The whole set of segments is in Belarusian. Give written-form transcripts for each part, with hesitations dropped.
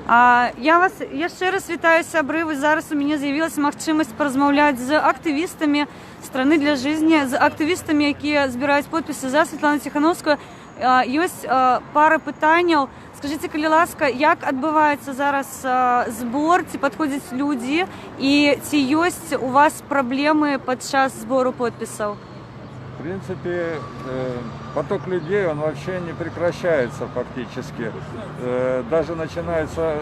Я вас яшчэ раз вітаю, сябры. Вось зараз у мяне з'явілася магчымасць паразмаўляць з актывістамі страны для жизни, з актывістамі, якія збіраюць подпісы за Святлану Ціхановскую. Ёсць пара пытанняў. Скажите, калі ласка, як адбываецца зараз збор, ці падходзяць людзі, і ці ёсць у вас праблемы падчас збору подпісаў? В принципе, поток людей, он вообще не прекращается фактически. Даже начинается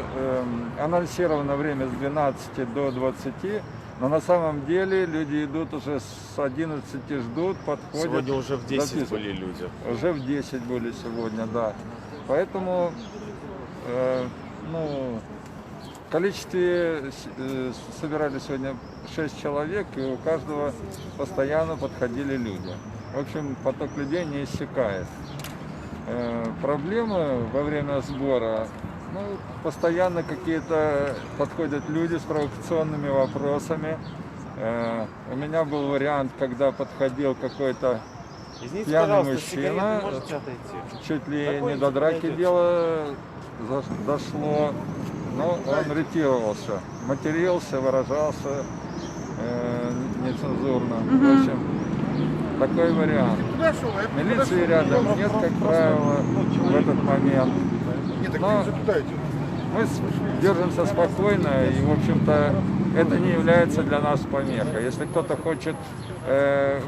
анонсировано время с 12 до 20, но на самом деле люди идут уже с 11, ждут, подходят. Сегодня уже в 10 были люди. Уже в 10 были сегодня, да. Поэтому в количестве собирали сегодня 6 человек, и у каждого постоянно подходили люди. В общем, поток людей не иссякает. Проблемы во время сбора, постоянно какие-то подходят люди с провокационными вопросами. У меня был вариант, когда подходил какой-то пьяный мужчина, чуть ли не до драки дело дошло, но он ретировался, матерился, выражался нецензурно. В общем, такой вариант. Милиции рядом нет, как правило, в этот момент. Но мы держимся спокойно, и, в общем-то, это не является для нас помехой. Если кто-то хочет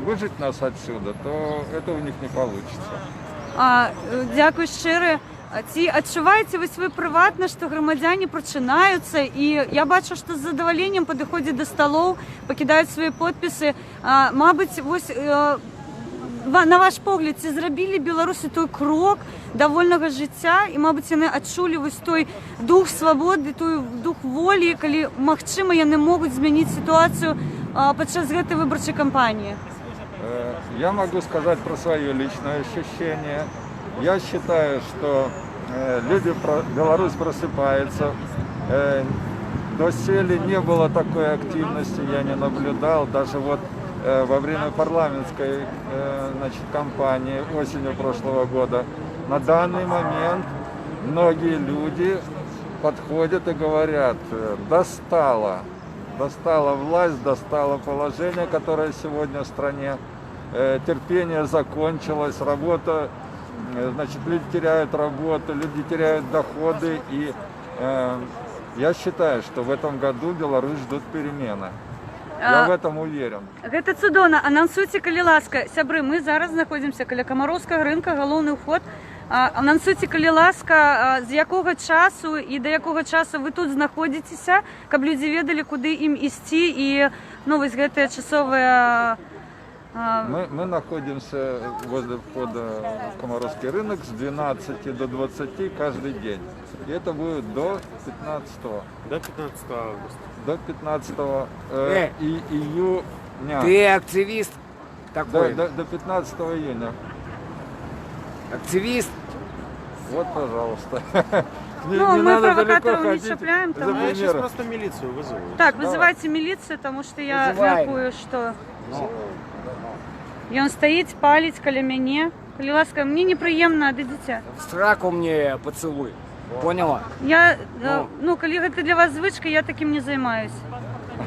выжить нас отсюда, то это у них не получится. Дякую щиро. Ці адчуваеце вы прыватна, што грамадзяне прачынаюцца, і я бачу, што з задаваленнем падыходзяць да сталоў, пакідаюць свае подпісы. Мабыць, вось на ваш погляд, ці зрабілі беларусы той крок да вольнага жыцця, і, мабыць, яны адчулі вось той дух свабоды, той дух волі, калі, магчыма, яны могуць змяніць сітуацыю падчас гэтай выбарчай кампаніі? Я могу сказать про свое личное ощущение. Я считаю, что Беларусь просыпается. Доселе не было такой активности, я не наблюдал. Даже вот во время парламентской кампании осенью прошлого года. На данный момент многие люди подходят и говорят: достала власть, достало положение, которое сегодня в стране. Терпение закончилось, работа. Значит, люди теряют работу, люди теряют доходы, и я считаю, что в этом году Беларусь ждут перемены. Я в этом уверен. Гэта цудоўна. Анансуйце, калі ласка, сябры, мы зараз знаходзімся каля Камароўскага рынка, галоўны ўход. Анансуйце, калі ласка, з якога часу і да якога часу вы тут знаходзіцеся, каб людзі ведалі, куды ім ісці, і вось гэтыя часовыя... Мы находимся возле входа в Комаровский рынок с 12 до 20 каждый день. И это будет до 15 августа. До 15 июня. Ты активист такой? До 15 июня. Активист? Вот, пожалуйста. Мы провокаторов не цепляем. Я сейчас просто милицию вызову. Так, вызывайте милицию, потому что я мяркую, что... Ён стаіць, паліць каля мяне. Калі ласка, мне непрыемна, адыдзіце. Сраку мне поцелуй. Поняла? Калі гэта для вас звычка, я таким не займаюсь.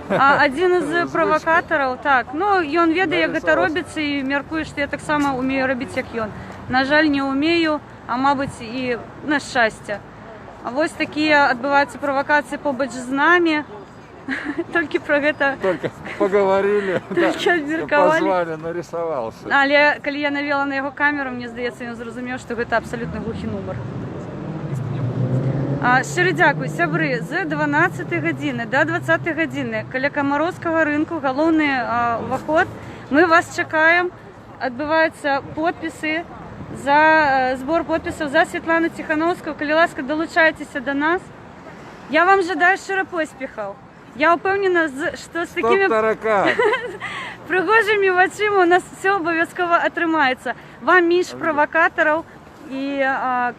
Адзін з правакатараў, так, ён ведае, як гэта робіцца, і мяркуе, што я таксама умею рабіць, як ён. На жаль, не умею, а мабыць і на шчасце. Вось такія адбываюцца правакацыі побач з намі. Только про гэта... Только поговорили, позвали, нарисовался. Але калі я навела на яго камеру, мне здаецца, ён зразумеў, што гэта абсалютна глухі нумар. Шчыра дзякуй, сябры, з 12 гадзіны до 20 гадзіны каля Камароўскага рынку, галоўны уваход. Мы вас чакаем. Адбываюцца подпісы за збор подпісаў за Святлану Ціхановскую. Калі ласка, далучайцеся да нас. Я вам жадаю шчыра поспехаў. Я упэўнена, што з такімі прыгожымі вачыма у нас все абавязкова атрымаецца. Вам менш правакатараў, і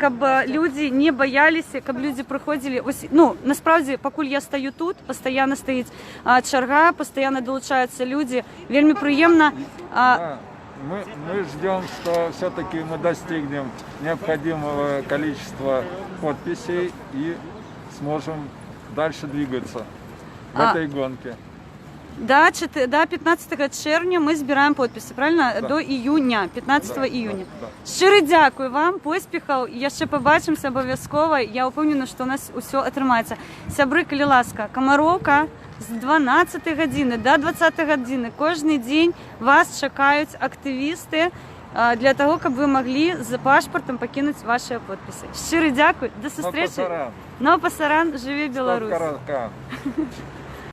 каб людзі не баяліся, каб людзі прыходзілі. Насправді, пакуль я стаю тут, пастаянна стаіць чарга, пастаянна далучаюцца людзі. Вельмі прыемна. Мы ждем, что все-таки мы достигнем необходимого количества подписей, и сможем дальше двигаться в А. этой гонке. До 15 червня ми збираємо підписи, правильно? Да. До іюня, 15 Да, іюня. да, Щиро дякую вам, поспіхів, і ще побачимося обов'язково. Я впевнена, що у нас усе отримається. Сябри, коли ласка, Комаровка з 12 години до 20 години кожен день вас чекають активісти для того, щоб ви могли з паспортом покинути ваші підписи. Щиро дякую, до зустрічі. Пасаран. Но пасаран, живі Білорусь. Стоп, Карака.